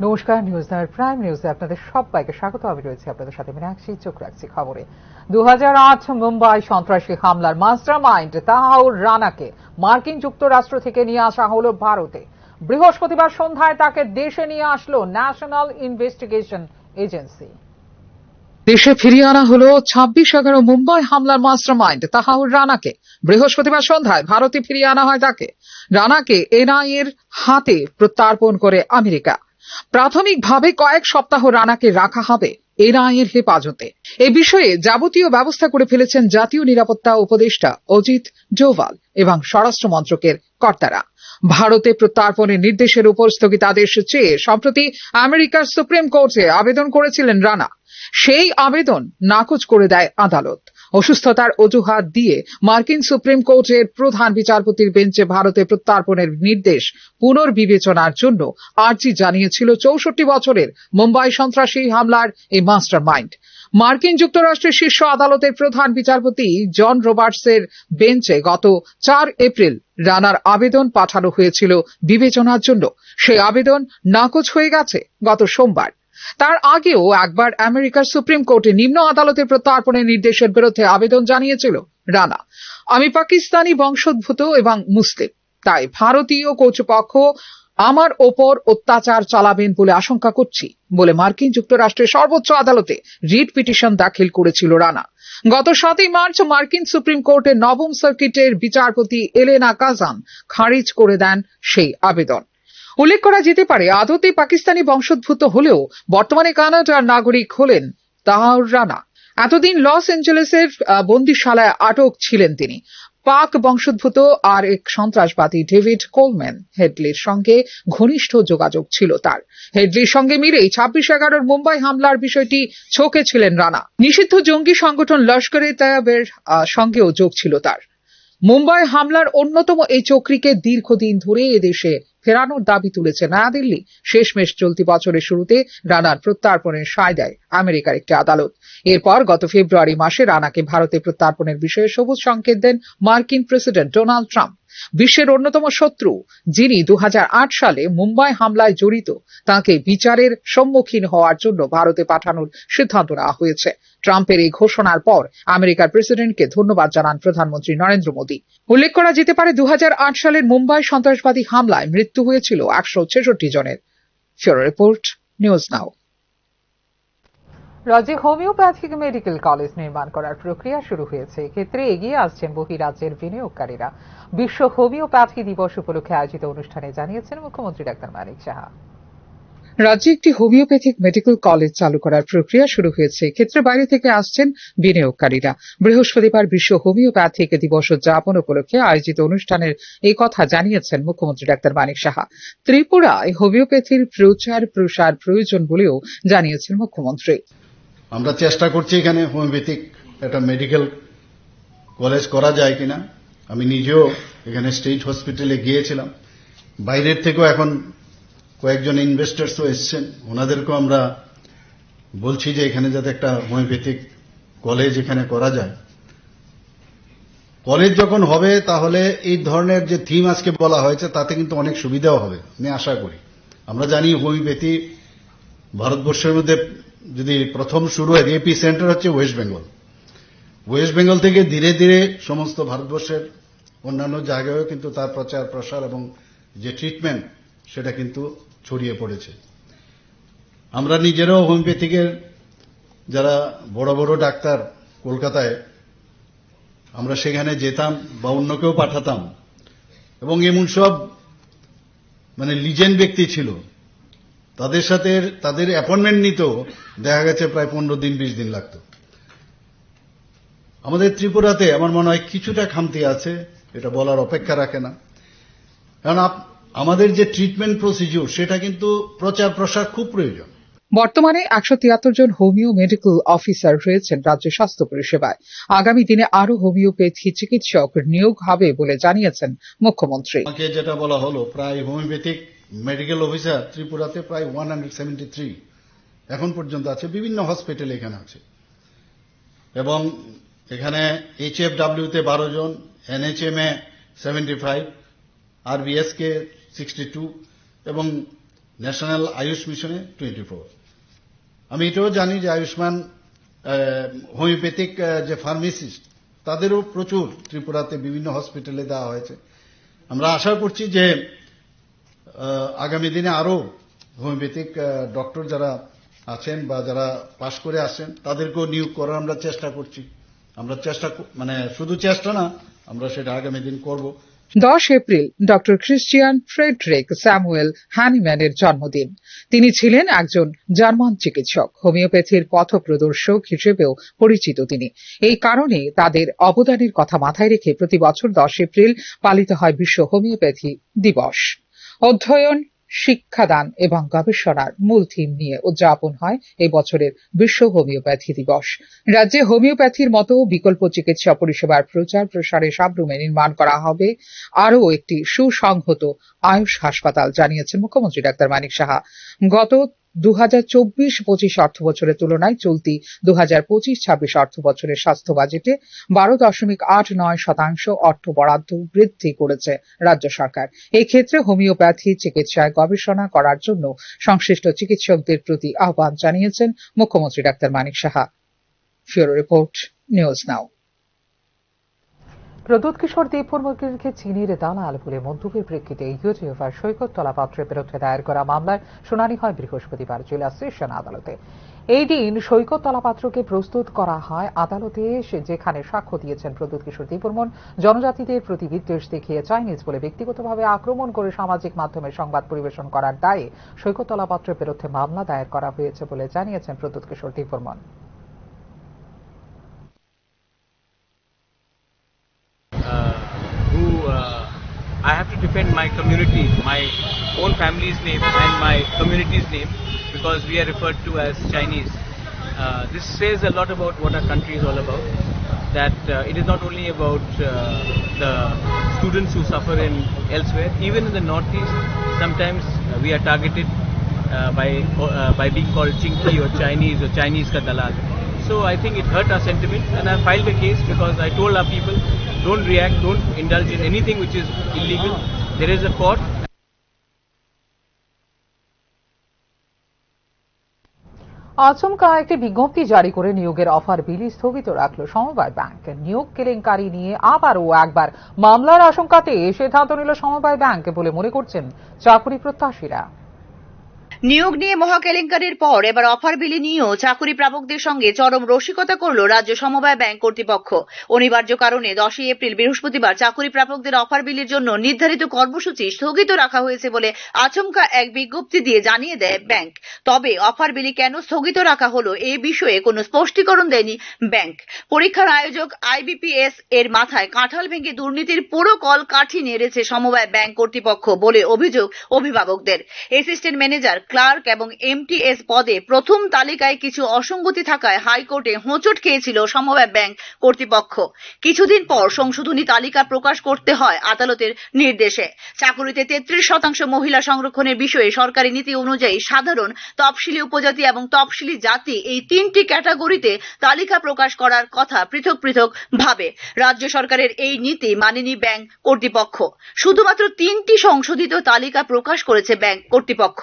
নমস্কার, নিউজ নামের প্রাইম নিউজে আপনাদের সবাইকে স্বাগত। আমি রয়েছে আপনাদের সাথে মীনাক্ষী। চোখ রাখছি খবরে। 2008 মুম্বাই সন্ত্রাসী হামলার মাস্টারমাইন্ড তাহাউর রানাকে মার্কিন যুক্তরাষ্ট্র থেকে নিয়ে আসা হলো ভারতে। বৃহস্পতিবার সন্ধ্যায় তাকে দেশে নিয়ে আসলো ন্যাশনাল ইনভেস্টিগেশন এজেন্সি। দেশে ফিরিয়ে আনা হলো 26/11 মুম্বাই হামলার মাস্টারমাইন্ড তাহাউর রানাকে। বৃহস্পতিবার সন্ধ্যায় ভারতে ফিরিয়ে আনা হয় তাকে। রানাকে এনআইএর হাতে প্রত্যার্পণ করে আমেরিকা। প্রাথমিকভাবে কয়েক সপ্তাহ রানাকে রাখা হবে এনআইএর হেফাজতে। এ বিষয়ে যাবতীয় ব্যবস্থা করে ফেলেছেন জাতীয় নিরাপত্তা উপদেষ্টা অজিত ডোভাল এবং স্বরাষ্ট্র মন্ত্রকের কর্তারা। ভারতে প্রত্যার্পণের নির্দেশের উপর স্থগিতাদেশ চেয়ে সম্প্রতি আমেরিকার সুপ্রিম কোর্টে আবেদন করেছিলেন রানা। সেই আবেদন নাকচ করে দেয় আদালত। অসুস্থতার অজুহাত দিয়ে মার্কিন সুপ্রিম কোর্টের প্রধান বিচারপতির বেঞ্চে ভারতে প্রত্যার্পণের নির্দেশ পুনর্বিবেচনার জন্য আর্জি জানিয়েছিল 64 বছরের মুম্বাই সন্ত্রাসী হামলার এই মাস্টারমাইন্ড। মার্কিন যুক্তরাষ্ট্রের শীর্ষ আদালতের প্রধান বিচারপতি জন রবার্টসের বেঞ্চে গত 4 এপ্রিল রানার আবেদন পাঠানো হয়েছিল বিবেচনার জন্য। সেই আবেদন নাকচ হয়ে গেছে গত সোমবার। তার আগেও একবার আমেরিকার সুপ্রিম কোর্টে নিম্ন আদালতের প্রত্যার্পণের নির্দেশের বিরুদ্ধে আবেদন জানিয়েছিল রানা। আমি পাকিস্তানি বংশোদ্ভূত এবং মুসলিম, তাই ভারতীয় কর্তৃপক্ষ আমার ওপর অত্যাচার চালাবেন বলে আশঙ্কা করছি বলে মার্কিন যুক্তরাষ্ট্রের সর্বোচ্চ আদালতে রিট পিটিশন দাখিল করেছিল রানা। গত 7 মার্চ মার্কিন সুপ্রিম কোর্টের নবম সার্কিটের বিচারপতি এলেনা কাজান খারিজ করে দেন সেই আবেদন। উল্লেখ করা যেতে পারে, আদতে পাকিস্তানি বংশোদ্ভূত হলেও বর্তমানে কানাডার নাগরিক হলেন তাহাউর রানা। এতদিন লস অ্যাঞ্জেলেসের বন্দিশালায় আটক ছিলেন তিনি। পাক বংশোদ্ভূত আর এক সন্ত্রাসবাদী ডেভিড কোলম্যান হেডলির সঙ্গে ঘনিষ্ঠ যোগাযোগ ছিল তার। হেডলির সঙ্গে মিলেই 26/11 মুম্বাই হামলার বিষয়টি ছোকে ছিলেন রানা। নিষিদ্ধ জঙ্গি সংগঠন লস্করে তৈয়বের সঙ্গেও যোগ ছিল তার। মুম্বাই হামলার অন্যতম এই চক্রীকে দীর্ঘদিন ধরে এদেশে ফেরানোর দাবি তুলেছে নয়াদিল্লি। শেষমেশ চলতি বছরের শুরুতে রানার প্রত্যার্পণের সায় দেয় আমেরিকার একটি আদালত। এরপর গত ফেব্রুয়ারি মাসে রানাকে ভারতে প্রত্যার্পণের বিষয়ে সবুজ সংকেত দেন মার্কিন প্রেসিডেন্ট ডোনাল্ড ট্রাম্প। বিশ্বের অন্যতম শত্রু, যিনি 2008 সালে মুম্বাই হামলায় জড়িত, তাকে বিচারের সম্মুখীন হওয়ার জন্য ভারতে পাঠানোর সিদ্ধান্ত নেওয়া হয়েছে। ট্রাম্পের এই ঘোষণার পর আমেরিকার প্রেসিডেন্টকে ধন্যবাদ জানান প্রধানমন্ত্রী নরেন্দ্র মোদী। উল্লেখ করা যেতে পারে, 2008 সালের মুম্বাই সন্ত্রাসবাদী হামলায় মৃত্যু হয়েছিল 166 জনের। ফিউরো রিপোর্ট, নিউজ নাও। রাজ্যে হোমিওপ্যাথিক মেডিকেল কলেজ নির্মাণ করার প্রক্রিয়া শুরু হয়েছে। এক্ষেত্রে এগিয়ে আসছেন বহিরাজ্যের বিনিয়োগকারীরা। বিশ্ব হোমিওপ্যাথি দিবস উপলক্ষে আয়োজিত অনুষ্ঠানে জানিয়েছেন মুখ্যমন্ত্রী ডাক্তার মানিক সাহা। রাজ্যে একটি হোমিওপ্যাথিক মেডিকেল কলেজ চালু করার প্রক্রিয়া শুরু হয়েছে। এক্ষেত্রে বাইরে থেকে আসছেন বিনিয়োগকারীরা। বৃহস্পতিবার বিশ্ব হোমিওপ্যাথিক দিবস উদযাপন উপলক্ষে আয়োজিত অনুষ্ঠানের এই কথা জানিয়েছেন মুখ্যমন্ত্রী ডাক্তার মানিক সাহা। ত্রিপুরায় হোমিওপ্যাথির প্রচার প্রসার প্রয়োজন বলেও জানিয়েছেন মুখ্যমন্ত্রী। আমরা চেষ্টা করছি এখানে হোমিওপ্যাথিক একটা মেডিকেল কলেজ করা যায় কিনা। আমি নিজেও এখানে স্টেট হসপিটালে গিয়েছিলাম। বাইরের থেকেও এখন কয়েকজন ইনভেস্টার্সও এসছেন, ওনাদেরকেও আমরা বলছি যে এখানে যাতে একটা হোমিওপ্যাথিক কলেজ এখানে করা যায়। কলেজ যখন হবে তাহলে এই ধরনের যে থিম আজকে বলা হয়েছে তাতে কিন্তু অনেক সুবিধাও হবে আমি আশা করি। আমরা জানি হোমিওপ্যাথি ভারতবর্ষের মধ্যে যদি প্রথম শুরু হয়, এপি সেন্টার হচ্ছে ওয়েস্ট বেঙ্গল। ওয়েস্ট বেঙ্গল থেকে ধীরে ধীরে সমস্ত ভারতবর্ষের অন্যান্য জায়গায়ও কিন্তু তার প্রচার প্রসার এবং যে ট্রিটমেন্ট সেটা কিন্তু ছড়িয়ে পড়েছে। আমরা নিজেরাও হোমিওপ্যাথিকের যারা বড় বড় ডাক্তার কলকাতায়, আমরা সেখানে যেতাম বা অন্যকেও পাঠাতাম এবং এমন সব লিজেন্ড ব্যক্তি ছিল, তাদের সাথে তাদের অ্যাপয়েন্টমেন্ট নিতেও দেখা গেছে প্রায় 15 দিন 20 দিন লাগত। আমাদের ত্রিপুরাতে আমার মনে হয় কিছুটা খামতি আছে, এটা বলার অপেক্ষা রাখে না। কারণ আমাদের যে ট্রিটমেন্ট প্রসিডিউর সেটা কিন্তু প্রচার প্রসার খুব প্রয়োজন। বর্তমানে 173 জন হোমিও মেডিকেল অফিসার রয়েছেন রাজ্য স্বাস্থ্য পরিষেবায়। আগামী দিনে আরো হোমিওপ্যাথি চিকিৎসক নিয়োগ হবে বলে জানিয়েছেন মুখ্যমন্ত্রী। আমাকে যেটা বলা হলো, প্রায় হোমিওপ্যাথিক মেডিকেল অফিসার ত্রিপুরাতে প্রায় 173 এখন পর্যন্ত আছে, বিভিন্ন হসপিটালে এখানে আছে। এবং এখানে HFW-তে 12 জন, NHM-এ 75, RBS-কে 62 এবং ন্যাশনাল আয়ুষ মিশনে 24। আমি এটাও জানি যে আয়ুষ্মান হোমিওপ্যাথিক যে ফার্মেসিস্ট তাদেরও প্রচুর ত্রিপুরাতে বিভিন্ন হসপিটালে দেওয়া হয়েছে। আমরা আশা করছি যে আগামী দিনে আরো হোমিওপ্যাথিক ডক্টর যারা আছেন বা যারা পাশ করে আসেন তাদেরকেও নিয়োগ করার আমরা চেষ্টা করছি। আমরা শুধু চেষ্টা না, আমরা সেটা আগামী দিন করব। 10 April doctor Christian Frederick Samuel হ্যানিম্যানের জন্মদিন। তিনি ছিলেন একজন জার্মান চিকিৎসক, হোমিওপ্যাথির পথপ্রদর্শক হিসেবেও পরিচিত তিনি। এই কারণে তাদের অবদানের কথা মাথায় রেখে প্রতি বছর 10 এপ্রিল পালিত হয় বিশ্ব হোমিওপ্যাথি দিবস। অধ্যয়ন, শিক্ষাদান এবং গবেষণার মূল থিম নিয়ে উদযাপন হয় এই বছরের বিশ্ব হোমিওপ্যাথি দিবস। রাজ্যে হোমিওপ্যাথির মতো বিকল্প চিকিৎসা পরিষেবার প্রচার প্রসারে সাবরুমে নির্মাণ করা হবে আরও একটি সুসংহত আয়ুষ হাসপাতাল, জানিয়েছেন মুখ্যমন্ত্রী ডাক্তার মানিক সাহা। গত 2024-25 অর্থ বছরের তুলনায় চলতি 2025-26 অর্থ বছরের স্বাস্থ্য বাজেটে 12.89% অর্থ বরাদ্দ বৃদ্ধি করেছে রাজ্য সরকার। এই ক্ষেত্রে হোমিওপ্যাথি চিকিৎসায় গবেষণা করার জন্য সংশ্লিষ্ট চিকিৎসকদের প্রতি আহ্বান জানিয়েছেন মুখ্যমন্ত্রী doctor Manik Saha. Bureau report, news now. Pradyot Kishore দেববর্মাকে চীনের দালাল বলে মন্তব্যের প্রেক্ষিতে ইউটিউবার সৈকত তলাপাত্রের বিরুদ্ধে দায়ের করা মামলার শুনানি হয় বৃহস্পতিবার জেলা সেশন আদালতে। এই দিন সৈকত তলাপাত্রকে প্রস্তুত করা হয় আদালতে, যেখানে সাক্ষ্য দিয়েছেন প্রদ্যোৎ কিশোর দেববর্মন জনজাতিদের প্রতি বিদ্বেষ দেখিয়ে চাইনিজ বলে ব্যক্তিগতভাবে আক্রমণ করে সামাজিক মাধ্যমে সংবাদ পরিবেশন করার দায়ে সৈকত তলাপাত্রের বিরুদ্ধে মামলা দায়ের করা হয়েছে বলে জানিয়েছেন প্রদ্যোৎ কিশোর Debbarman. I have to defend my community, my own family's name and my community's name, because we are referred to as Chinese. This says a lot about what our country is all about, that it is not only about the students who suffer in elsewhere. Even in the northeast, sometimes we are targeted by being called Chinky or Chinese ka dalal. So I think it hurt our sentiment, and I filed a case because I told our people, don't react, don't indulge in anything which is illegal. There is a court. আচমকা একটি বিজ্ঞপ্তি জারি করে নিয়োগের offer বিলি স্থগিত রাখল সমবায় ব্যাংক। নিয়োগ কেলেঙ্কারি নিয়ে আবারও একবার মামলার আশঙ্কাতে সিদ্ধান্ত নিল সমবায় ব্যাংক বলে মনে করছেন চাকরি প্রত্যাশীরা। নিয়োগ নিয়ে মহা কেলেঙ্কারির পর এবার অফার বিলি নিয়েও চাকরি প্রাপকদের সঙ্গে চরম রসিকতা করল রাজ্য সমবায় ব্যাংক কর্তৃপক্ষ। অনিবার্য কারণে 10 এপ্রিল বৃহস্পতিবার চাকরি প্রাপকদের অফার বিলির জন্য নির্ধারিত কর্মসূচি স্থগিত রাখা হয়েছে বলে আচমকা এক বিজ্ঞপ্তি দিয়ে জানিয়ে দেয় ব্যাংক। তবে অফার বিলি কেন স্থগিত রাখা হলো এ বিষয়ে কোনো স্পষ্টীকরণ দেয়নি ব্যাংক। পরীক্ষার আয়োজক IBPS এর মাথায় কাঁঠাল ভেঙে দুর্নীতির পুরো কল কাঠি নেড়েছে সমবায় ব্যাংক কর্তৃপক্ষ বলে অভিযোগ অভিভাবকদের। অ্যাসিস্ট্যান্ট ম্যানেজার, ক্লার্ক এবং MTS পদে প্রথম তালিকায় কিছু অসঙ্গতি থাকায় হাইকোর্টে হোঁচট খেয়েছিল সমবায় ব্যাংক কর্তৃপক্ষ। কিছুদিন পর সংশোধনী তালিকা প্রকাশ করতে হয় আদালতের নির্দেশে। চাকুরিতে 33% মহিলা সংরক্ষণের বিষয়ে সরকারি নীতি অনুযায়ী সাধারণ, তফসিলি উপজাতি এবং তফসিলি জাতি এই 3টি ক্যাটাগরিতে তালিকা প্রকাশ করার কথা পৃথক পৃথক ভাবে। রাজ্য সরকারের এই নীতি মানেনি ব্যাংক কর্তৃপক্ষ। শুধুমাত্র 3টি সংশোধিত তালিকা প্রকাশ করেছে ব্যাংক কর্তৃপক্ষ।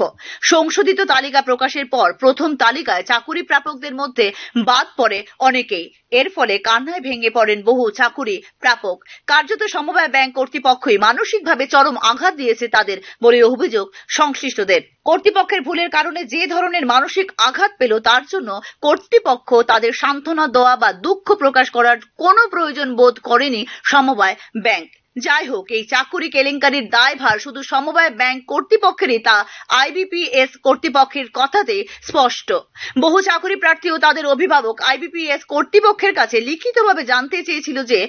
সংশোধিত তালিকা প্রকাশের পর প্রথম তালিকায় চাকুরি প্রাপকদের মধ্যে বাদ পড়ে অনেকেই। এর ফলে কান্নায় ভেঙে পড়েন বহু চাকুরি প্রাপক। কার্যত সমবায় ব্যাংক কর্তৃপক্ষই মানসিকভাবে চরম আঘাত দিয়েছে তাদের বলে অভিযোগ সংশ্লিষ্টদের। কর্তৃপক্ষের ভুলের কারণে যে ধরনের মানসিক আঘাত পেল তার জন্য কর্তৃপক্ষ তাদের সান্ত্বনা দেওয়া বা দুঃখ প্রকাশ করার কোনো প্রয়োজন বোধ করেনি সমবায় ব্যাংক। যাই হোক, এই চাকুরি কেলেঙ্কারির দায়ভার শুধু সমবায় ব্যাংক কর্তৃপক্ষেরই তা IBPS কর্তৃপক্ষের কথাতে স্পষ্ট। বহু চাকরি প্রার্থী ও তাদের অভিভাবক IBPS কর্তৃপক্ষের কাছে লিখিতভাবে জানতে চেয়েছিল যে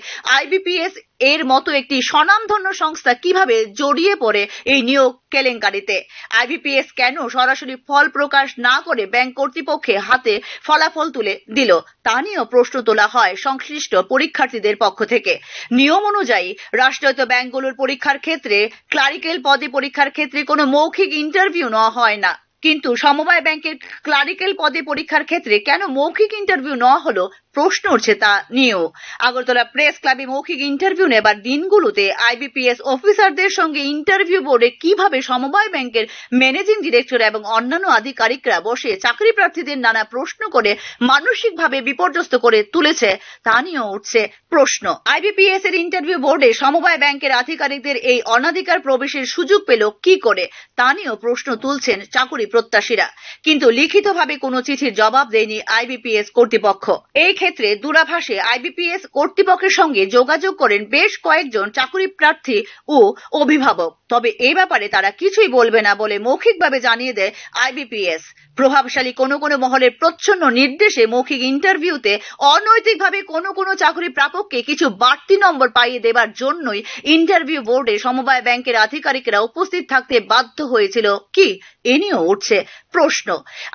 IBPS এর মতো একটি স্বনামধন্য সংস্থা কিভাবে জড়িয়ে পড়ে এই নিয়োগ কেলেঙ্কারিতে। IBPS কেন সরাসরি ফল প্রকাশ না করে ব্যাংক কর্তৃপক্ষের হাতে ফলাফল তুলে দিল তা নিয়েও প্রশ্ন তোলা হয় সংশ্লিষ্ট পরীক্ষার্থীদের পক্ষ থেকে। নিয়ম অনুযায়ী রাষ্ট্রায়ত্ত ব্যাংকগুলোর পরীক্ষার ক্ষেত্রে ক্লারিক্যাল পদে পরীক্ষার ক্ষেত্রে কোনো মৌখিক ইন্টারভিউ নেওয়া হয় না, কিন্তু সমবায় ব্যাংকের ক্লারিক্যাল পদে পরীক্ষার ক্ষেত্রে কেন মৌখিক ইন্টারভিউ নেওয়া হলো প্রশ্ন উঠছে তা নিয়েও। আগরতলা প্রেস ক্লাবে মৌখিক ইন্টারভিউ নেবার দিনগুলোতে আইবিপিএস অফিসারদের সঙ্গে ইন্টারভিউ বোর্ডে কিভাবে সমবায় ব্যাংকের ম্যানেজিং ডিরেক্টর এবং অন্যান্য আধিকারিকরা বসে চাকরি প্রার্থীদের নানা প্রশ্ন করে মানসিকভাবে বিপর্যস্ত করে তুলেছে তা নিয়েও উঠছে প্রশ্ন। আইবিপিএস এর ইন্টারভিউ বোর্ডে সমবায় ব্যাংকের আধিকারিকদের এই অনাধিকার প্রবেশের সুযোগ পেল কি করে তা নিয়েও প্রশ্ন তুলছেন চাকুরি প্রত্যাশীরা। কিন্তু লিখিতভাবে কোনো চিঠির জবাব দেয়নি আইবিপিএস কর্তৃপক্ষ। এই ক্ষেত্রে দূরাভাষে আইবিপিএস কর্তৃপক্ষের সঙ্গে যোগাযোগ করেন বেশ কয়েকজন চাকুরি প্রার্থী ও অভিভাবক, তবে এ ব্যাপারে তারা কিছুই বলবে না বলে মৌখিকভাবে জানিয়ে দেয় আইবিপিএস। প্রভাবশালী কোনো মহলের প্রচ্ছন্ন নির্দেশে মৌখিক ইন্টারভিউতে অনৈতিকভাবে কোনো চাকরি প্রাপককে কিছু বাড়তি নম্বর পাইয়ে দেবার জন্যই ইন্টারভিউ বোর্ডে সমবায় ব্যাংকের আধিকারিকরা উপস্থিত থাকতে বাধ্য হয়েছিল কি, এ নিয়েও উঠছে প্রশ্ন।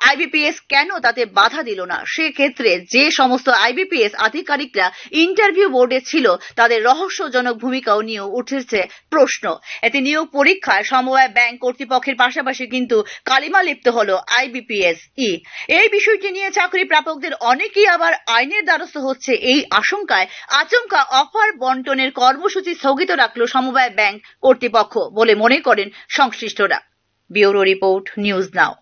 আইবিপিএস কেন তাতে বাধা দিল না? সেক্ষেত্রে যে সমস্ত আইবিপিএস আধিকারিকরা ইন্টারভিউ বোর্ডে ছিল তাদের রহস্যজনক ভূমিকাও নিয়েও উঠেছে প্রশ্ন। এতে নিয়োগ পরীক্ষায় সমবায় ব্যাংক কর্তৃপক্ষের পাশাপাশি কিন্তু কালিমা লিপ্ত হলো আইবিপিএস এই বিষয়টি নিয়ে চাকরি প্রাপকদের অনেকেই আবার আইনের দ্বারস্থ হচ্ছে এই আশঙ্কায় আচমকা অফার বন্টনের কর্মসূচি স্থগিত রাখলো সমবায় ব্যাংক কর্তৃপক্ষ বলে মনে করেন সংশ্লিষ্টরা। ব্যুরো রিপোর্ট, নিউজ নাও।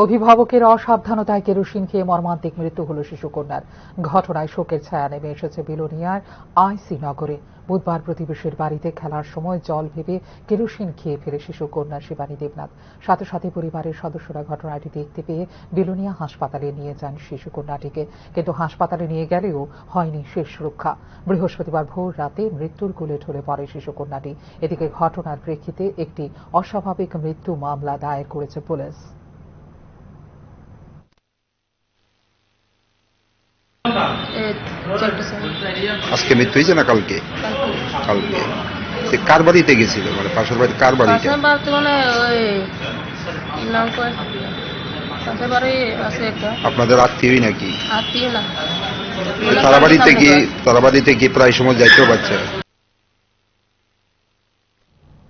অভিভাবকের অসাবধানতায় কেরোসিন খেয়ে মর্মান্তিক মৃত্যু হল শিশুকন্যার। ঘটনায় শোকের ছায়া নেমে এসেছে বিলোনিয়ার আইসি নগরে। বুধবার প্রতিবেশীর বাড়িতে খেলার সময় জল ভেবে কেরোসিন খেয়ে ফেলে শিশুকন্যা শিবানী দেবনাথ। সাথে সাথে পরিবারের সদস্যরা ঘটনাটি দেখতে পেয়ে বিলোনিয়া হাসপাতালে নিয়ে যান শিশুকন্যাটিকে, কিন্তু হাসপাতালে নিয়ে গেলেও হয়নি শেষ রক্ষা। বৃহস্পতিবার ভোর রাতে মৃত্যুর কোলে ঢলে পড়ে শিশুকন্যাটি। এদিকে ঘটনার প্রেক্ষিতে একটি অস্বাভাবিক মৃত্যু মামলা দায়ের করেছে পুলিশ। আজকে মৃত্যু হয়েছে না কালকে? কালকে কার বাড়িতে গেছিল, মানে পাশের বাড়ি? কার বাড়িতে? মানে ওই নাম কয় পাশের বাড়ি আছে একটা। আপনাদের আত্মীয়ই নাকি? আত্মীয় না, তারা বাড়িতে কি প্রায় সময় যাইতেও পারছে?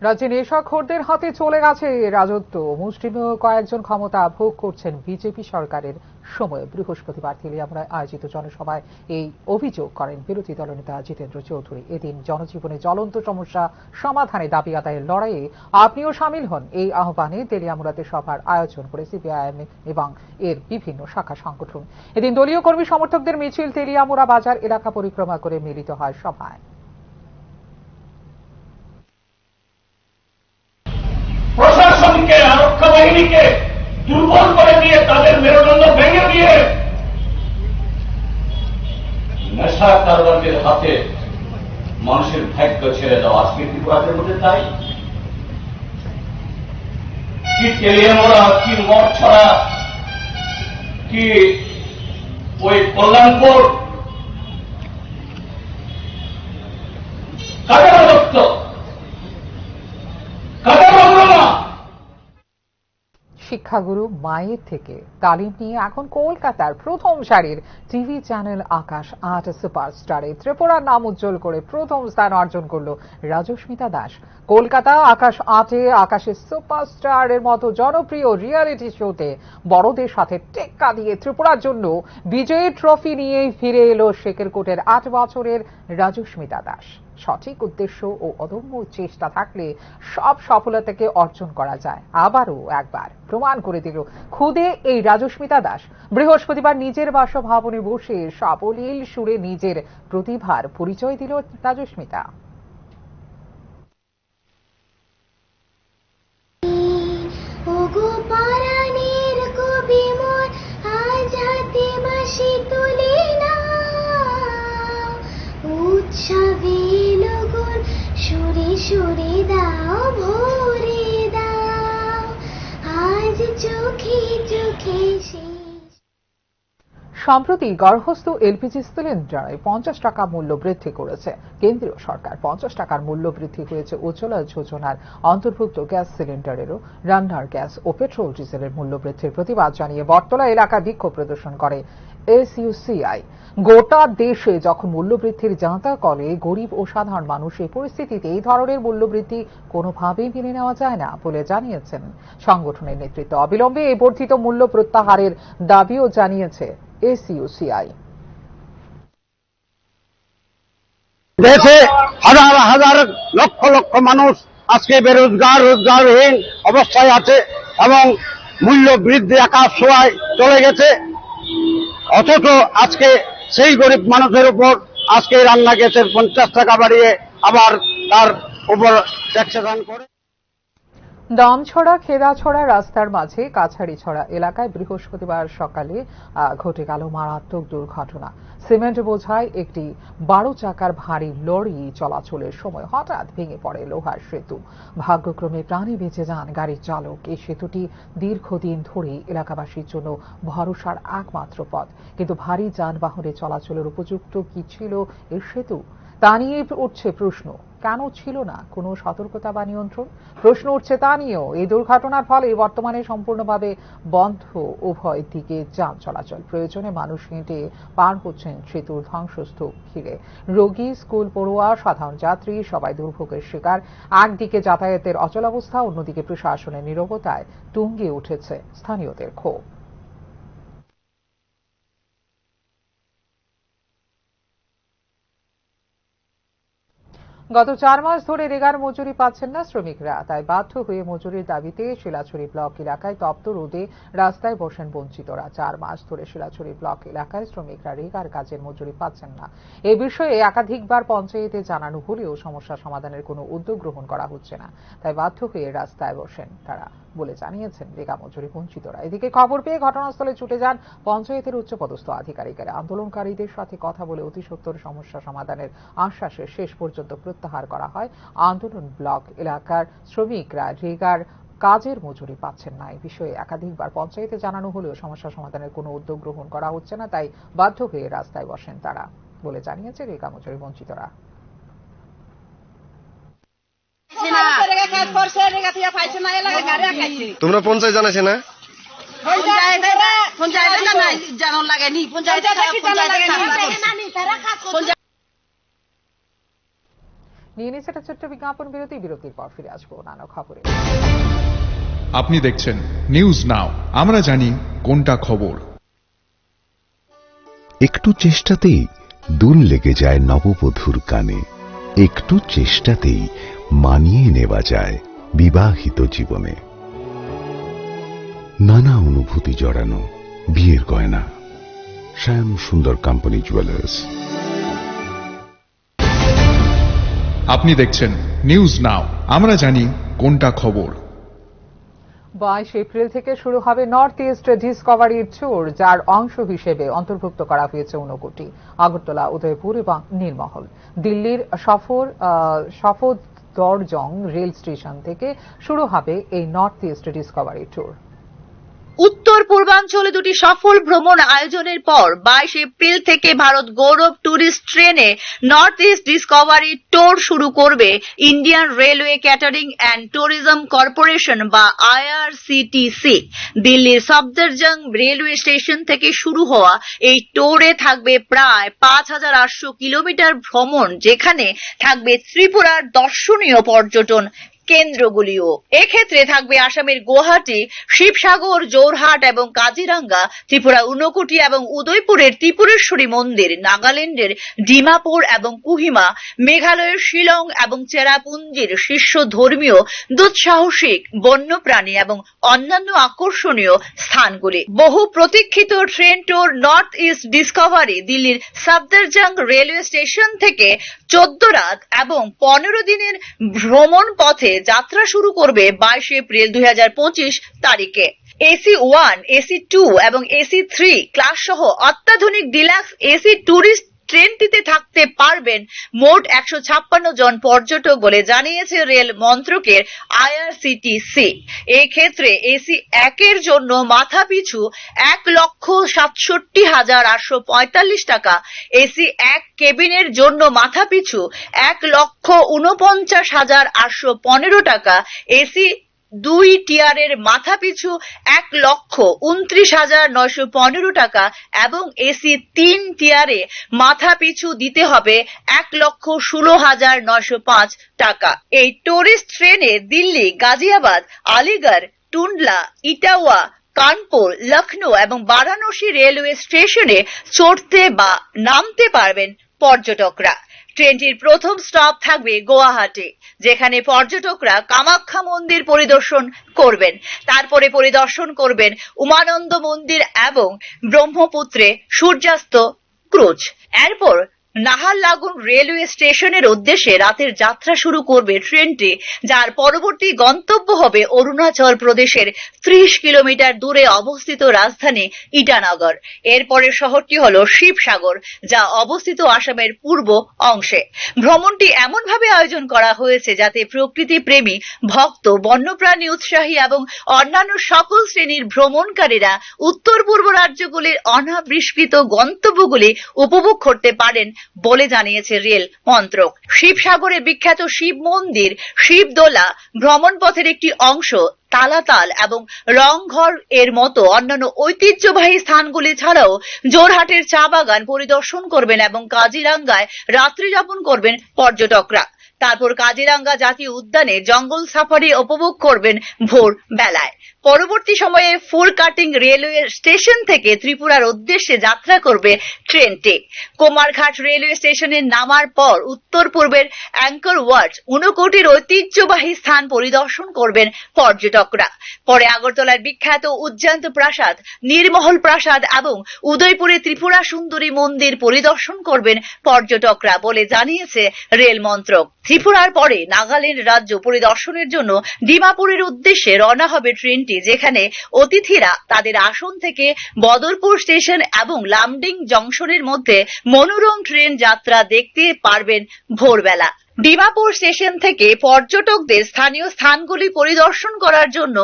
রাজ্যে নেশাখোরদের হাতে চলে গেছে রাজত্ব। মুষ্টিমেয় কয়েকজন ক্ষমতা ভোগ করছেন বিজেপি সরকারের সময়ে। বৃহস্পতিবার তেলিয়ামুড়ায় আয়োজিত জনসভায় এই অভিযোগ করেন বিরোধী দলনেতা জিতেন্দ্র চৌধুরী। এদিন জনজীবনে জ্বলন্ত সমস্যা সমাধানে দাবি আদায়ের লড়াইয়ে আপনিও সামিল হন, এই আহ্বানে তেলিয়ামুড়াতে সভার আয়োজন করে সিপিআইএম এবং এর বিভিন্ন শাখা সংগঠন। এদিন দলীয় কর্মী সমর্থকদের মিছিল তেলিয়ামুড়া বাজার এলাকা পরিক্রমা করে মিলিত হয় সভায়। প্রশাসনকে, আরক্ষা বাহিনীকে দুর্বল করে দিয়ে, তাদের মেরুদণ্ড ভেঙে দিয়ে নেশা কারবারদের হাতে মানুষের ভাগ্য ছেড়ে দেওয়া আজকে ত্রিপুরাদের মধ্যে তাই। কি তেলিয়ামুড়া, কি মঠছড়া, কি ওই কল্যাণপুর, কাদের রাজত্ব, শিক্ষাগুরু মায়ের থেকে তালিম নিয়ে এখন কলকাতার প্রথম সারির টিভি চ্যানেল আকাশ ৮ সুপারস্টারে ত্রিপুরার নাম উজ্জ্বল করে প্রথম স্থান অর্জন করল রাজস্মিতা দাস। কলকাতা আকাশ ৮-এ আকাশের সুপারস্টারের মতো জনপ্রিয় রিয়েলিটি শোতে বড়দের সাথে টেক্কা দিয়ে ত্রিপুরার জন্য বিজয়ী ট্রফি নিয়েই ফিরে এলো শেকেরকোটের ৮ বছরের রাজস্মিতা দাস। সঠিক উদ্দেশ্য ও অদম্য চেষ্টা থাকলে সব সফলতাকে অর্জন করা যায়। আবারও একবার প্রমাণ করে দিল খুদে এই রাজস্মিতা দাস। বৃহস্পতিবার নিজের বাসভবনে বসে সাবলীল সুরে নিজের প্রতিভার পরিচয় দিল রাজস্মিতা। সুরে দাও, ভোরে দাও, আজ চোখে চোখে। সম্প্রতি গর্ভস্থ এলপিজি সিলিন্ডারে ৫০ টাকা মূল্য বৃদ্ধি করেছে কেন্দ্রীয় সরকার। ৫০ টাকার মূল্য বৃদ্ধি হয়েছে উজ্জ্বলা যোজনার অন্তর্ভুক্ত গ্যাস সিলিন্ডারেরও। রান্নার গ্যাস ও পেট্রোল ডিজেলের মূল্য বৃদ্ধির প্রতিবাদ জানিয়ে বটতলা এলাকায় বিক্ষোভ প্রদর্শন করে এসইউসিআই। গোটা দেশে যখন মূল্যবৃদ্ধির জাঁতা কলে গরিব ও সাধারণ মানুষ, এই পরিস্থিতিতে এই ধরনের মূল্যবৃদ্ধি কোনোভাবেই মেনে নেওয়া যায় না বলে জানিয়েছেন সংগঠনের নেতৃত্ব। অবিলম্বে এই বর্ধিত মূল্য প্রত্যাহারের দাবিও জানিয়েছে এসইউসিআই। দেশে হাজার হাজার লক্ষ লক্ষ মানুষ আজকে বেরোজগার, রোজগারহীন অবস্থায় আছে এবং মূল্য বৃদ্ধি আকাশ ছোঁয়ায় চলে গেছে। অথচ আজকে সেই গরিব মানুষের উপর আজকে রান্না গ্যাসের 50 টাকা বাড়িয়ে আবার তার উপর ট্যাক্সেশন করে। দামছড়া খেদাছড়া রাস্তার মাঝে কাছাড়িছড়া এলাকায় বৃহস্পতিবার সকালে ঘটে গেল মারাত্মক দুর্ঘটনা। সিমেন্ট বোঝাই একটি 12 চাকার ভারী লরি চলাচলের সময় হঠাৎ ভেঙে পড়ে লোহার সেতু। ভাগ্যক্রমে প্রাণে বেঁচে যান গাড়ির চালক। এই সেতুটি দীর্ঘদিন ধরে এলাকাবাসীর জন্য ভরসার একমাত্র পথ, কিন্তু ভারী যানবাহনে চলাচলের উপযুক্ত কি ছিল এই সেতু তা নিয়ে উঠছে প্রশ্ন। কেন ছিল না কোনো সতর্কতা বা নিয়ন্ত্রণ? প্রশ্ন উঠছে তা নিয়েও। এই দুর্ঘটনার ফলে বর্তমানে সম্পূর্ণভাবে বন্ধ উভয় দিকে যান চলাচল। প্রয়োজনে মানুষ হেঁটে পার হচ্ছেন সেতুর ধ্বংসস্তূপ ঘিরে। রোগী, স্কুল পড়ুয়া, সাধারণ যাত্রী সবাই দুর্ভোগের শিকার। একদিকে যাতায়াতের অচলাবস্থা, অন্যদিকে প্রশাসনের নীরবতায় তুঙ্গে উঠেছে স্থানীয়দের ক্ষোভ। গত 4 মাস ধরে রেগার মজুরি পাচ্ছেন না শ্রমিকরা। তাই বাধ্য হয়ে মজুরির দাবিতে শিলাছড়ি ব্লক এলাকায় তপ্ত রোদে রাস্তায় বসেন বঞ্চিতরা। 4 মাস ধরে শিলাছড়ি ব্লক এলাকায় শ্রমিকরা রেগার কাজের মজুরি পাচ্ছেন না। এ বিষয়ে একাধিকবার পঞ্চায়েতে জানানো হলেও সমস্যা সমাধানের কোনো উদ্যোগ গ্রহণ করা হচ্ছে না। তাই বাধ্য হয়ে রাস্তায় বসেন তারা বলে জানিয়েছেন রেগা মজুরি বঞ্চিতরা। এদিকে খবর পেয়ে ঘটনাস্থলে ছুটে যান পঞ্চায়েতের উচ্চপদস্থ আধিকারিকেরা। আন্দোলনকারীদের সাথে কথা বলে অতি সত্বর সমস্যা সমাধানের আশ্বাসে শেষ পর্যন্ত প্রত্যাহার করা হয়। আন্দোলন ব্লক এলাকার শ্রমিকরা রেগার কাজের মজুরি পাচ্ছেন না। এই বিষয়ে একাধিকবার পঞ্চায়েতে জানানো হলেও সমস্যা সমাধানের কোনো উদ্যোগ গ্রহণ করা হচ্ছে না। তাই বাধ্য হয়ে রাস্তায় বসেন তারা বলে জানিয়েছে রেগা মজুরি বঞ্চিতরা। তোমরা পঞ্চায়েত জানাইছে না? নিয়ে নিচ্ছে একটা ছোট্ট বিজ্ঞাপন বিরতি। বিরতির পর ফিরে আসবো নানা খবরে। আপনি দেখছেন নিউজ নাও, আমরা জানি কোনটা খবর। একটু চেষ্টাতেই দুল লেগে যায় নববধূর কানে। একটু চেষ্টাতেই মানিয়ে নেওয়া যায় বিবাহিত জীবনে। নানা অনুভূতি জড়ানো বিয়ের গয়না। শ্যাম সুন্দর কোম্পানি জুয়েলার্স। আপনি দেখছেন নিউজ নাও, আমরা জানি কোনটা খবর। 22 এপ্রিল থেকে শুরু হবে নর্থ ইস্ট ডিসকভারি ট্যুর, যার অংশ হিসেবে অন্তর্ভুক্ত করা হয়েছে ঊনকোটি, আগরতলা, উদয়পুর এবং নীলমহল। দিল্লির সফদরজং রেল স্টেশন থেকে শুরু হবে এই নর্থ ইস্ট ডিসকভারি ট্যুর। উত্তর পূর্বাঞ্চলে দুটি সফল ভ্রমণ আয়োজনের পর 22 এপ্রিল থেকে ভারত গৌরব ট্যুরিস্ট ট্রেনে নর্থ ইস্ট ডিসকভারি ট্যুর শুরু করবে Indian railway catering and tourism corporation বা IRCTC। দিল্লির সফদরজং রেলওয়ে স্টেশন থেকে শুরু হওয়া এই ট্যুরে থাকবে প্রায় 5800 কিলোমিটার ভ্রমণ, যেখানে থাকবে ত্রিপুরার দর্শনীয় পর্যটন কেন্দ্রগুলিও। এক্ষেত্রে থাকবে আসামের গুয়াহাটি, শিবসাগর, জোরহাট এবং কাজিরাঙ্গা, ত্রিপুরা ঊনকোটি এবং উদয়পুরের ত্রিপুরেশ্বরী মন্দির, নাগাল্যান্ডের ডিমাপুর এবং কুহিমা, মেঘালয়ের শিলং এবং চেরাপুঞ্জির শীর্ষ ধর্মীয়, দুঃসাহসিক, বন্যপ্রাণী এবং অন্যান্য আকর্ষণীয় স্থানগুলি। বহু প্রতীক্ষিত train tour north east discovery দিল্লির সফদরজং রেলওয়ে স্টেশন থেকে 14 রাত এবং 15 দিনের ভ্রমণ পথে যাত্রা শুরু করবে 22 এপ্রিল 2025 তারিখে। AC1, AC2 এবং AC3 ক্লাস সহ অত্যাধুনিক ডিলাক্স এসি ট্যুরিস্ট ট্রেনটিতে থাকতে পারবেন মোট 156 জন পর্যটক বলে জানিয়েছে রেল মন্ত্রকের IRCTC। এই ক্ষেত্রে এসি 1 এর জন্য মাথাপিছু 1,67,845 টাকা, এসি 1 কেবিনের জন্য মাথাপিছু 1,49,815 টাকা, এসি 2 টিয়ারের মাথাপিছু 1,29,915 টাকা এবং এসি 3 টিয়ারে মাথাপিছু দিতে হবে 1,16,905 টাকা। এই টুরিস্ট ট্রেনে দিল্লি, গাজিয়াবাদ, আলিগড়, টুন্ডলা, ইটাওয়া, কানপুর, লখনৌ এবং বারাণসী রেলওয়ে স্টেশনে চড়তে বা নামতে পারবেন পর্যটকরা। ট্রেনটির প্রথম স্টপ থাকবে গুয়াহাটি, যেখানে পর্যটকরা কামাখ্যা মন্দির পরিদর্শন করবেন। তারপরে পরিদর্শন করবেন উমানন্দ মন্দির এবং ব্রহ্মপুত্রে সূর্যাস্ত ক্রুজ। এরপর নাহারলাগুন রেলওয়ে স্টেশনের উদ্দেশ্যে রাতের যাত্রা শুরু করবে ট্রেনটি, যার পরবর্তী গন্তব্য হবে অরুণাচল প্রদেশের 30 কিলোমিটার দূরে অবস্থিত রাজধানী ইটানগর। এরপরের শহরটি হল শিবসাগর, যা অবস্থিত আসামের পূর্ব অংশে। ভ্রমণটি এমনভাবে আয়োজন করা হয়েছে যাতে প্রকৃতি প্রেমী, ভক্ত, বন্যপ্রাণী উৎসাহী এবং অন্যান্য সকল শ্রেণীর ভ্রমণকারীরা উত্তর পূর্ব রাজ্যগুলির অনাবিষ্কৃত গন্তব্যগুলি উপভোগ করতে পারেন বলে জানিয়েছে রেল মন্ত্রক। শিবসাগরে বিখ্যাত শিব মন্দির, শিবদোলা, ভ্রমণ পথের একটি অংশ, তালাতাল এবং রংঘর এর মতো অন্যান্য ঐতিহ্যবাহী স্থানগুলি ছাড়াও জোরহাটের চা বাগান পরিদর্শন করবেন এবং কাজিরাঙ্গায় রাত্রি যাপন করবেন পর্যটকরা। তারপর কাজিরাঙ্গা জাতীয় উদ্যানে জঙ্গল সাফারি উপভোগ করবেন ভোর বেলায়। পরবর্তী সময়ে ফুল কাটিং রেলওয়ে স্টেশন থেকে ত্রিপুরার উদ্দেশ্যে যাত্রা করবে ট্রেনটি। কুমারঘাট রেলওয়ে স্টেশনে নামার পর উত্তর পূর্বের অ্যাঙ্কর ওয়ার্ড, ঊনকোটির ঐতিহ্যবাহী স্থান পরিদর্শন করবেন পর্যটকরা। পরে আগরতলার বিখ্যাত উজ্জয়ন্ত প্রাসাদ, নীরমহল প্রাসাদ এবং উদয়পুরে ত্রিপুরা সুন্দরী মন্দির পরিদর্শন করবেন পর্যটকরা বলে জানিয়েছে রেল মন্ত্রক। ত্রিপুরার পরে নাগাল্যান্ড রাজ্য পরিদর্শনের জন্য ডিমাপুরের উদ্দেশ্যে রওনা হবে ট্রেনটি, যেখানে অতিথিরা তাদের আসন থেকে বদরপুর স্টেশন এবং লামডিং জংশনের মধ্যে মনোরম ট্রেন যাত্রা দেখতে পারবেন ভোরবেলা। ডিমাপুর স্টেশন থেকে পর্যটকদের স্থানীয় স্থানগুলি পরিদর্শন করার জন্য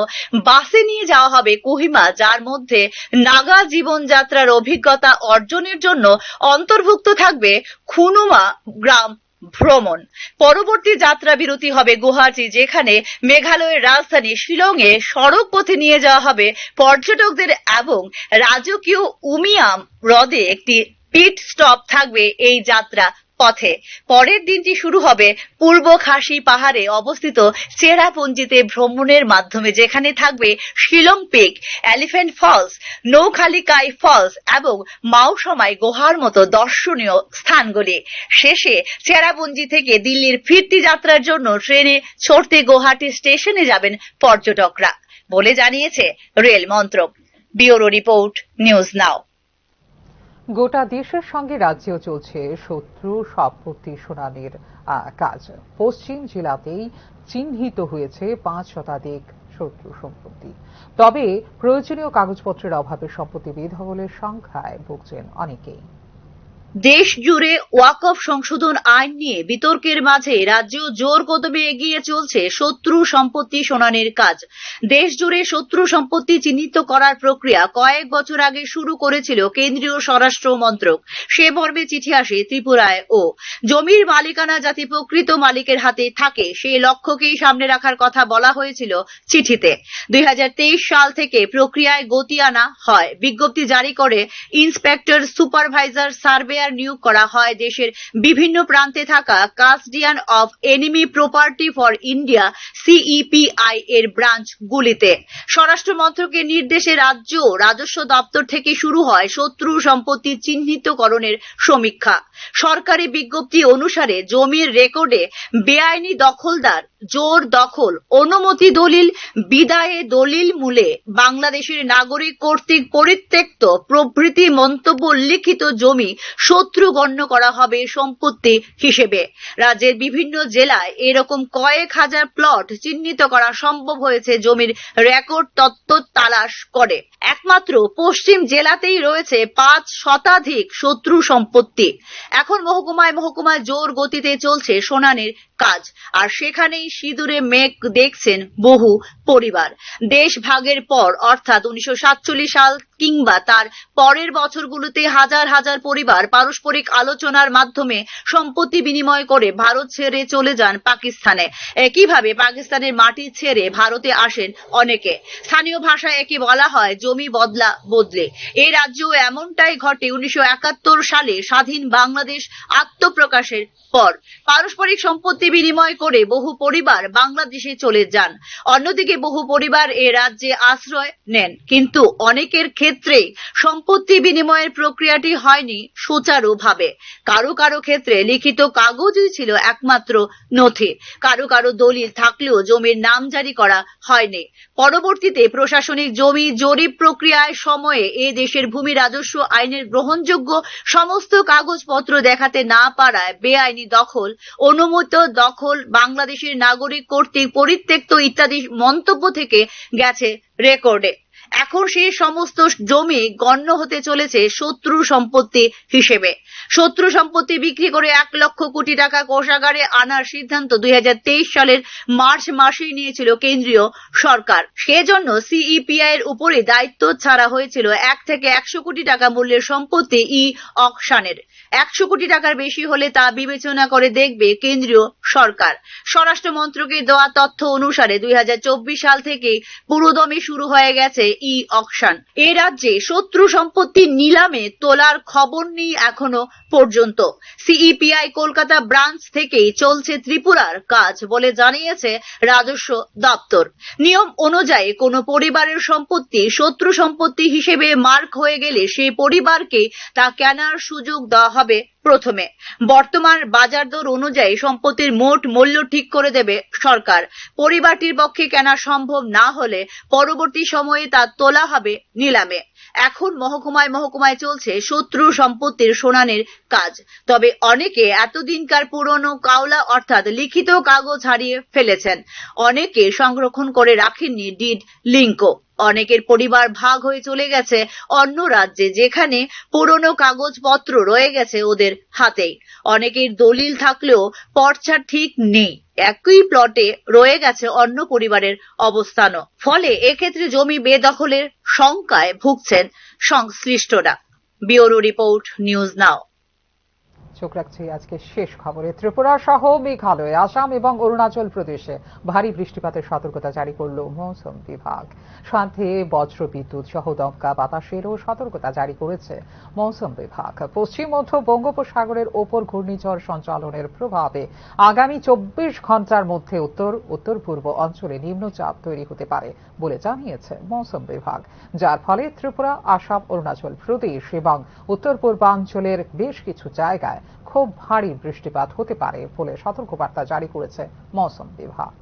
বাসে নিয়ে যাওয়া হবে কোহিমা, যার মধ্যে নাগা জীবনযাত্রার অভিজ্ঞতা অর্জনের জন্য অন্তর্ভুক্ত থাকবে খুনুমা গ্রাম ভ্রমণ। পরবর্তী যাত্রা বিরতি হবে গুয়াহাটি, যেখানে মেঘালয়ের রাজধানী শিলংয়ে সড়ক পথে নিয়ে যাওয়া হবে পর্যটকদের এবং রাজকীয় উমিয়াম হ্রদে একটি পিট স্টপ থাকবে এই যাত্রা পথে। পরের দিনটি শুরু হবে পূর্ব খাসি পাহাড়ে অবস্থিত চেরাপুঞ্জিতে ভ্রমণের মাধ্যমে, যেখানে থাকবে Shillong peak, elephant falls, Nohkalikai falls এবং মাওসমাই গুহার মতো দর্শনীয় স্থানগুলি। শেষে চেরাপুঞ্জি থেকে দিল্লির ফিরতি যাত্রার জন্য ট্রেনে চড়তে গুয়াহাটি স্টেশনে যাবেন পর্যটকরা বলে জানিয়েছে রেল মন্ত্রক। ব্যুরো রিপোর্ট, নিউজ নাও। গোটা দেশের সঙ্গে রাজ্যেও চলছে শত্রু সম্পত্তি শুনানির কাজ। পশ্চিম জেলাতেই চিহ্নিত হয়েছে 5 শতাধিক শত্রু সম্পত্তি। তবে প্রয়োজনীয় কাগজপত্রের অভাবে সম্পত্তি বেদখলের সংখ্যায় ভুগছেন অনেকেই। দেশ জুড়ে ওয়াকফ সংশোধন আইন নিয়ে বিতর্কের মাঝে রাজ্য জোর কদমে এগিয়ে চলছে শত্রু সম্পত্তি শুনানির কাজ। দেশ জুড়ে শত্রু সম্পত্তি চিহ্নিত করার প্রক্রিয়া কয়েক বছর আগে শুরু করেছিল কেন্দ্রীয় স্বরাষ্ট্র মন্ত্রক। সে মর্মে চিঠি আসে ত্রিপুরায় ও জমির মালিকানা যাতে প্রকৃত মালিকের হাতে থাকে সেই লক্ষ্যকেই সামনে রাখার কথা বলা হয়েছিল চিঠিতে। 2023 সাল থেকে প্রক্রিয়ায় গতি আনা হয়। বিজ্ঞপ্তি জারি করে ইন্সপেক্টর, সুপারভাইজার, সার্ভেয়ার নিয়োগ করা হয় দেশের বিভিন্ন প্রান্তে থাকা custodian of enemy property for India CEPI এর ব্রাঞ্চগুলিতে। স্বরাষ্ট্র মন্ত্রকের নির্দেশে রাজ্য রাজস্ব দপ্তর থেকে শুরু হয় শত্রু সম্পত্তি চিহ্নিতকরণের সমীক্ষা। সরকারি বিজ্ঞপ্তি অনুসারে জমির রেকর্ডে বেআইনি দখলদার, জোর দখল, অনুমতি দলিল, বিদায়ে দলিল মূলে বাংলাদেশের নাগরিক কর্তৃক পরিত্যক্ত প্রভৃতি মন্তব্য লিখিত জমি শত্রু গণ্য করা হবে সম্পত্তি হিসেবে। রাজ্যের বিভিন্ন জেলায় এরকম কয়েক হাজার প্লট চিহ্নিত করা সম্ভব হয়েছে জমির রেকর্ড তত্ত্ব তালাশ করে। একমাত্র পশ্চিম জেলাতেই রয়েছে 5 শতাধিক শত্রু সম্পত্তি। এখন মহকুমায় জোর গতিতে চলছে শুনানির কাজ, আর সেখানেই সিঁদুরে মেঘ দেখছেন বহু পরিবার। দেশ ভাগের পর অর্থাৎ 1947 সাল কিংবা তার পরের বছরগুলোতে হাজার হাজার পরিবার পারস্পরিক আলোচনার মাধ্যমে সম্পত্তি বিনিময় করে ভারত ছেড়ে চলে যান পাকিস্তানে। একইভাবে পাকিস্তানের মাটি ছেড়ে ভারতে আসেন অনেকে। স্থানীয় ভাষায় একে বলা হয় জমি বদলা বদলে। এই রাজ্যেও এমনটাই ঘটে 1971 সালে স্বাধীন বাংলাদেশ আত্মপ্রকাশের পর। পারস্পরিক সম্পত্তি সম্পত্তি বিনিময় করে বহু পরিবার বাংলাদেশে চলে যান। অন্যদিকে বহু পরিবার এ রাজ্যে আশ্রয় নেন, কিন্তু অনেকের ক্ষেত্রে সম্পত্তি বিনিময়ের প্রক্রিয়াটি হয়নি সুচারুভাবে। কারো কারো ক্ষেত্রে লিখিত কাগজই ছিল একমাত্র নথি, কারো কারো দলিল থাকলেও জমির নাম জারি করা হয়নি। পরবর্তীতে প্রশাসনিক জমি জরিপ প্রক্রিয়ায় সময়ে এ দেশের ভূমি রাজস্ব আইনের গ্রহণযোগ্য সমস্ত কাগজপত্র দেখাতে না পারায় বেআইনি দখল, অনুমোদিত দখল, বাংলাদেশের নাগরিক কর্তৃক পরিত্যক্ত ইত্যাদি মন্তব্য থেকে গেছে রেকর্ডে। এখন সেই সমস্ত জমি গণ্য হতে চলেছে শত্রু সম্পত্তি হিসেবে। শত্রু সম্পত্তি বিক্রি করে 1 লক্ষ কোটি টাকা কোষাগারে আনার সিদ্ধান্ত 2023 সালের মার্চ মাসেই নিয়েছিল কেন্দ্রীয় সরকার। সেজন্য সিইপিআই এর উপরে দায়িত্ব ছাড়া হয়েছিল 1 থেকে 100 কোটি টাকা মূল্যের সম্পত্তি ই অকশনের। 100 কোটি টাকার বেশি হলে তা বিবেচনা করে দেখবে কেন্দ্রীয় সরকার। স্বরাষ্ট্র মন্ত্রকের দেওয়া তথ্য অনুসারে 2024 সাল থেকে পুরোদমে শুরু হয়ে গেছে ই অকশন। এ রাজ্যে শত্রু সম্পত্তি নিলামে তোলার খবর নেই এখনো পর্যন্ত। সিইপিআই কলকাতা ব্রাঞ্চ থেকেই চলছে ত্রিপুরার কাজ বলে জানিয়েছে রাজস্ব দপ্তর। নিয়ম অনুযায়ী কোনো পরিবারের সম্পত্তি শত্রু সম্পত্তি হিসেবে মার্ক হয়ে গেলে সেই পরিবারকে তা কেনার সুযোগ দেওয়া হবে প্রথমে। বর্তমান বাজার দর অনুযায়ী সম্পত্তির মোট মূল্য ঠিক করে দেবে সরকার। পরিবারটির পক্ষে কেনা সম্ভব না হলে পরবর্তী সময়ে তা তোলা হবে নিলামে। এখন মহকুমায় চলছে শত্রু সম্পত্তির শুনানির কাজ। তবে অনেকে এতদিনকার পুরনো কাওলা অর্থাৎ লিখিত কাগজ হারিয়ে ফেলেছেন। অনেকে সংরক্ষণ করে রাখেননি ডিড লিঙ্কও। অনেকের পরিবার ভাগ হয়ে চলে গেছে অন্য রাজ্যে, যেখানে পুরনো কাগজপত্র রয়ে গেছে ওদের হাতেই। অনেকের দলিল থাকলেও পর্চা ঠিক নেই, একই প্লটে রয়ে গেছে অন্য পরিবারের অবস্থানও। ফলে এক্ষেত্রে জমি বেদখলের শঙ্কায় ভুগছেন সংশ্লিষ্টরা। ব্যুরো রিপোর্ট, নিউজ নাও। চোখ রাখছি আজকে শেষ খবরে। ত্রিপুরা সহ মেঘালয়, আসাম এবং অরুণাচল প্রদেশে ভারী বৃষ্টিপাতের সতর্কতা জারি করল মৌসুম বিভাগ। সাথে বজ্র বিদ্যুৎ সহ দমকা বাতাসেরও সতর্কতা জারি করেছে মৌসুম বিভাগ। পশ্চিম মধ্য বঙ্গোপসাগরের ওপর ঘূর্ণিঝড় সঞ্চালনের প্রভাবে আগামী 24 ঘন্টার মধ্যে উত্তর পূর্ব অঞ্চলে নিম্নচাপ তৈরি হতে পারে বলে জানিয়েছে মৌসুম বিভাগ, যার ফলে ত্রিপুরা, আসাম, অরুণাচল প্রদেশ এবং উত্তর পূর্বাঞ্চলের বেশ কিছু জায়গায় খুব ভারী বৃষ্টিপাত হতে পারে বলে সতর্কবার্তা জারি করেছে মৌসুম বিভাগ।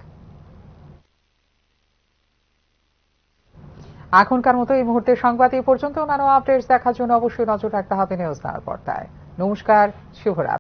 এখনকার মতো এই মুহূর্তে সংবাদ এই পর্যন্ত। অন্যান্য আপডেটস দেখার জন্য অবশ্যই নজর রাখতে হবে নিউজ নাওর পর্দায়। নমস্কার, শুভরাত্রি।